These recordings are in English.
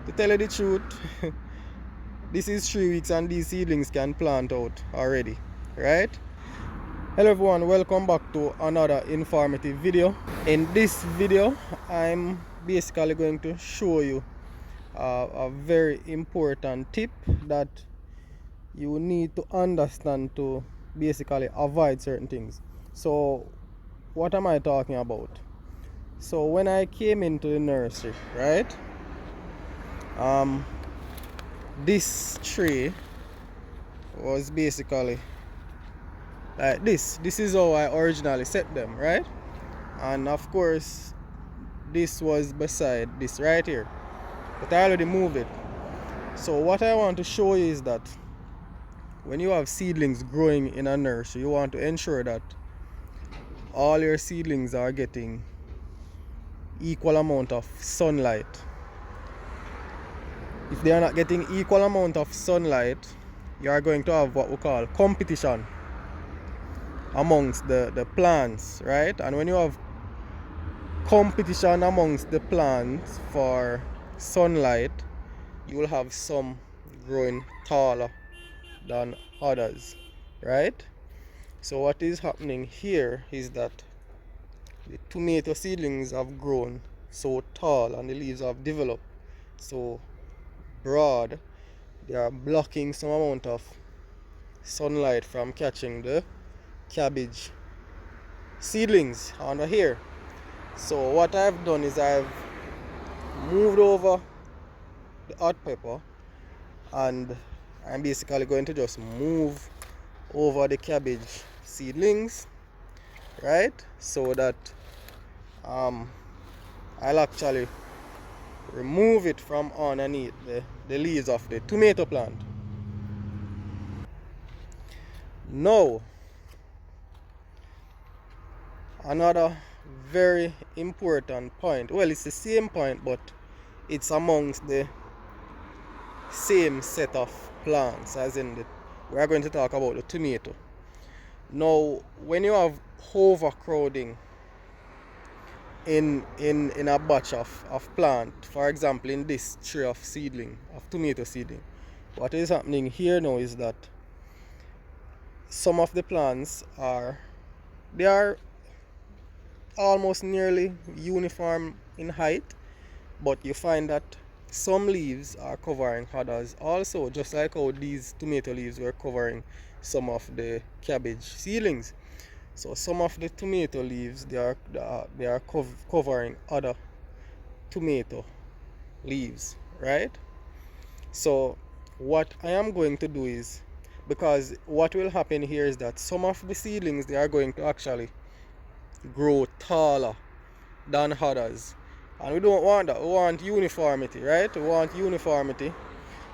To tell you the truth, this is 3 weeks and these seedlings can plant out already, right? Hello everyone, welcome back to another informative video. In this video, I'm basically going to show you a very important tip that you need to understand to basically avoid certain things. So what am I talking about? So when I came into the nursery, right, this tree was basically like this. This is how I originally set them, right? And of course this was beside this right here, but I already moved it. So what I want to show you is that when you have seedlings growing in a nursery, you want to ensure that all your seedlings are getting equal amount of sunlight. If they are not getting equal amount of sunlight, you are going to have what we call competition amongst the plants, right? And when you have competition amongst the plants for sunlight, you will have some growing taller than others, right? So what is happening here is that the tomato seedlings have grown so tall and the leaves have developed so broad, they are blocking some amount of sunlight from catching the cabbage seedlings under here. So what I've done is I've moved over the hot pepper, and I'm basically going to just move over the cabbage seedlings, right? So that I'll actually remove it from underneath the leaves of the tomato plant. Now, another very important point, well, it's the same point, but it's amongst the same set of plants, as in we are going to talk about the tomato. Now, when you have overcrowding in a batch of plant, for example in this tree of tomato seedling, what is happening here now is that some of the plants are almost nearly uniform in height, but you find that some leaves are covering others also, just like how these tomato leaves were covering some of the cabbage seedlings. So some of the tomato leaves, they are covering other tomato leaves, right? So what I am going to do is, because what will happen here is that some of the seedlings, they are going to actually grow taller than others, and we don't want that. We want uniformity, right? We want uniformity.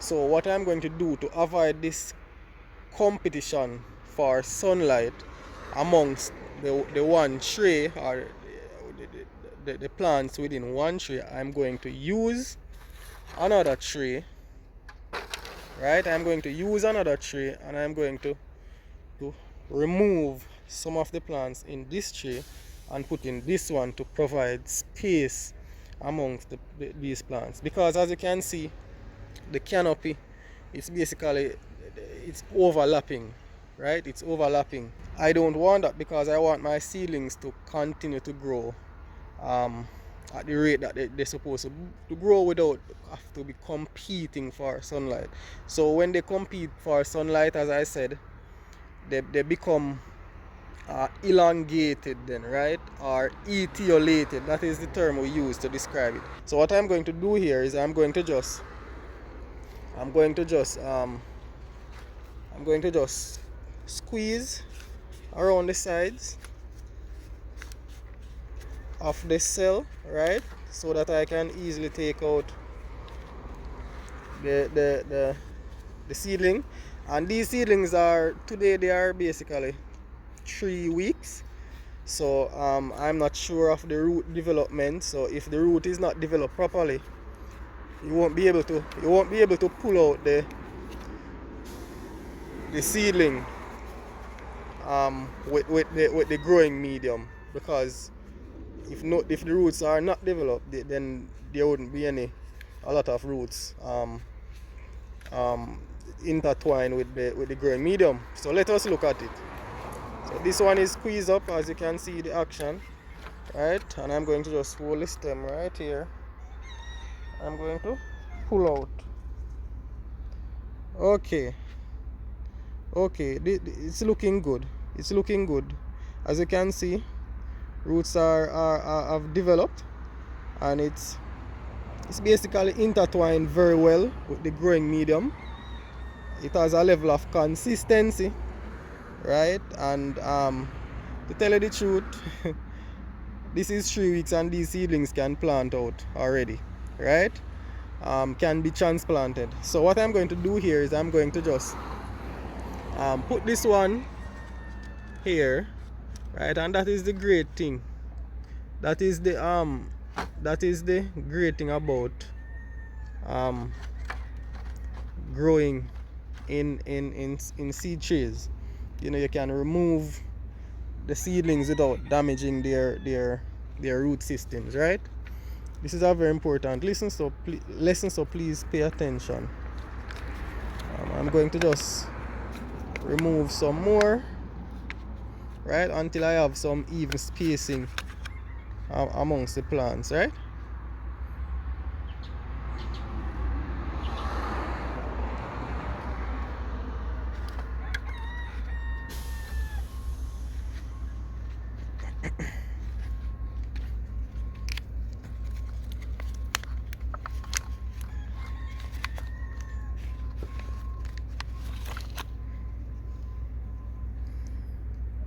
So what I'm going to do to avoid this competition for sunlight amongst the one tree, or the plants within one tree, I'm going to use another tree, right? I'm going to use another tree, and I'm going to remove some of the plants in this tree and put in this one to provide space amongst these plants, because as you can see, the canopy, it's overlapping, right? It's overlapping. I don't want that, because I want my seedlings to continue to grow at the rate that they're supposed to grow, without have to be competing for sunlight. So when they compete for sunlight, as I said, they become elongated then, right? Or etiolated. That is the term we use to describe it. So what I'm going to do here is I'm going to just squeeze around the sides of the cell, right? So that I can easily take out the seedling. And these seedlings they are basically 3 weeks. So I'm not sure of the root development. So if the root is not developed properly, you won't be able to pull out the seedling with the growing medium, because if the roots are not developed, then there wouldn't be any a lot of roots intertwined with the growing medium. So let us look at it. So this one is squeezed up, as you can see the action, right? And I'm going to just hold the stem right here. I'm going to pull out. Okay, it's looking good. It's looking good. As you can see, roots have developed, and it's basically intertwined very well with the growing medium. It has a level of consistency, right? And to tell you the truth, this is 3 weeks and these seedlings can plant out already, right? Can be transplanted. So what I'm going to do here is I'm going to just put this one here, right? And that is the great thing. That is the great thing about growing in seed trays. You know, you can remove the seedlings without damaging their root systems, right? This is a very important lesson, so please pay attention. I'm going to just remove some more, right, until I have some even spacing amongst the plants, right?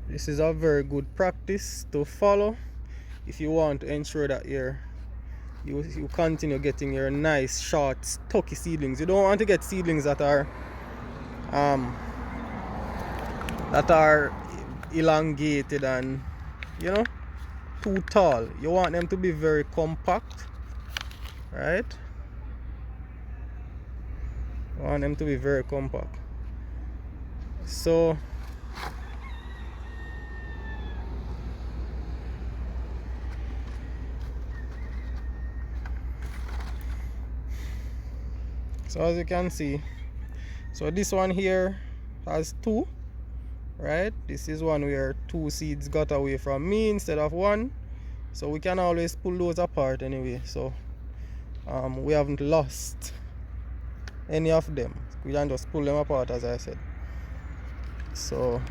This is a very good practice to follow if you want to ensure that you continue getting your nice short stocky seedlings. You don't want to get seedlings that are elongated and, you know, too tall. You want them to be very compact, right? You want them to be very compact. So as you can see, so this one here has 2, right? This is one where 2 seeds got away from me instead of 1, so we can always pull those apart anyway. So we haven't lost any of them. We can just pull them apart, as I said. So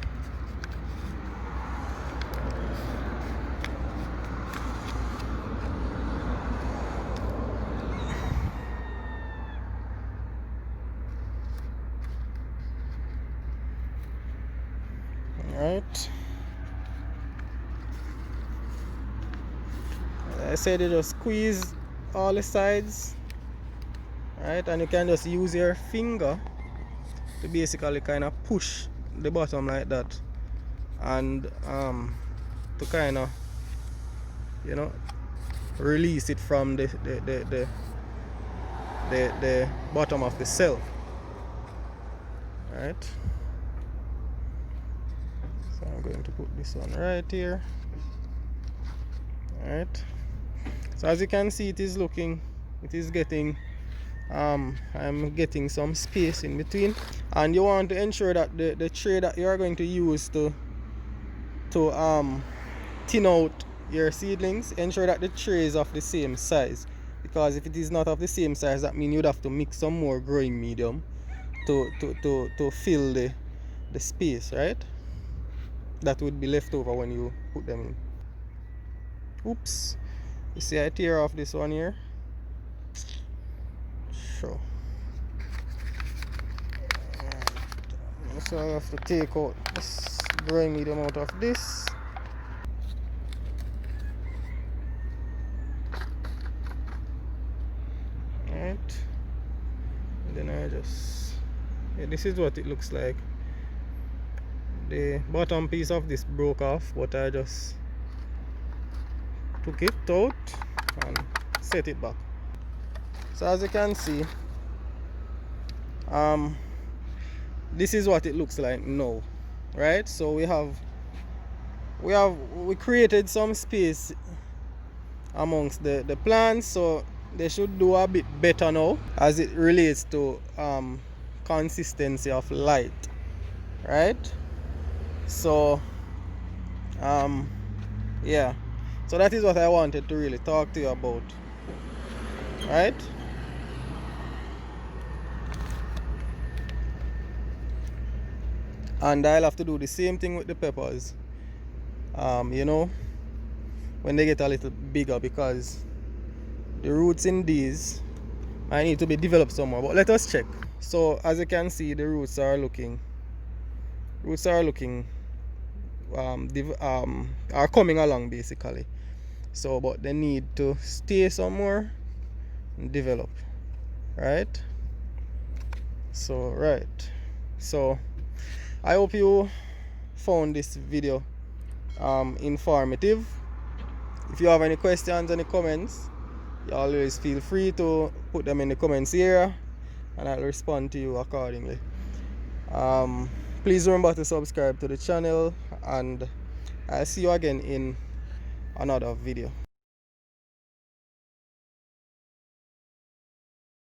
right, I said, you just squeeze all the sides, right? And you can just use your finger to basically kind of push the bottom like that, and to kind of, you know, release it from the bottom of the cell, right? So I'm going to put this one right here, right? So as you can see, it is getting I'm getting some space in between, and you want to ensure that the tray that you are going to use to thin out your seedlings, ensure that the tray is of the same size, because if it is not of the same size, that means you'd have to mix some more growing medium to fill the space, right, that would be left over when you put them in. Oops, you see I tear off this one here. Sure. So I have to take out this growing medium out of this. Right. And then I just, yeah, this is what it looks like. The bottom piece of this broke off, but I just took it out and set it back. So as you can see, this is what it looks like now, right? So we created some space amongst the plants, so they should do a bit better now as it relates to consistency of light, right? So yeah, so that is what I wanted to really talk to you about, right? And I'll have to do the same thing with the peppers, you know, when they get a little bigger, because the roots in these might need to be developed some more. But let us check. So as you can see, the roots are looking are coming along basically. So but they need to stay somewhere and develop, right? So I hope you found this video informative. If you have any questions, any comments, you always feel free to put them in the comments area and I'll respond to you accordingly. Please remember to subscribe to the channel, and I'll see you again in another video.